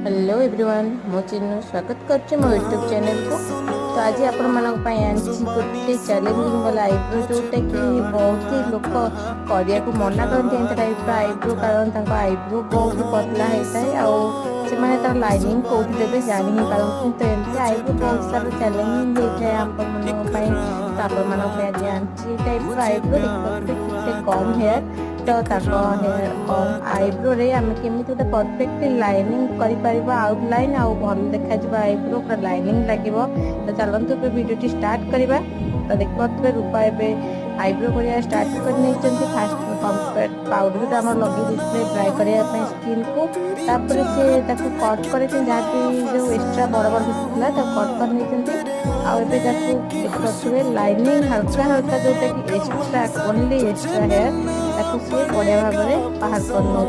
Hello everyone मो चिन्नु स्वागत करछि मो यूट्यूब चैनल को। तो आज आपण मानक पई आंची गोटे चैलेंजिंग वाला आईब्रो जोटा कि बहुत ही लोक करिया को मना करते हैं टाइप आईब्रो, कारण तांको आईब्रो बहुत पतला होता है आउ से माने तार लाइनिंग कोठी देबे जानि ही पारन। तो एमती आईब्रो बहुत सारा चैलेंजिंग होता है आपण मानक पई। तो आपण मानक पई आज आंची टाइप आईब्रो देखते कितने कम हेयर तो कम आईब्रो रे आम केमी गोटे परफेक्ट लाइनिंग कर आउटलाइन आउ भल देखा आईब्रो पूरा लाइनिंग लगे। तो चलते वीडियो स्टार्ट करवा। तो देखिए रूपा एवं आईब्रो कर स्टार्ट कर फास्ट पाउडर आम लगे ड्राई करने स्किन को। तापर से कट कर जहाँ भी जो एक्सट्रा बड़ बड़ दिखा तो कट कर देखिए लाइनिंग हल्का हल्का जोटा कि एक्सट्रा ओनली एक्सट्रा हेयर ताकू सी बढ़िया भाव में बाहर कर नौ।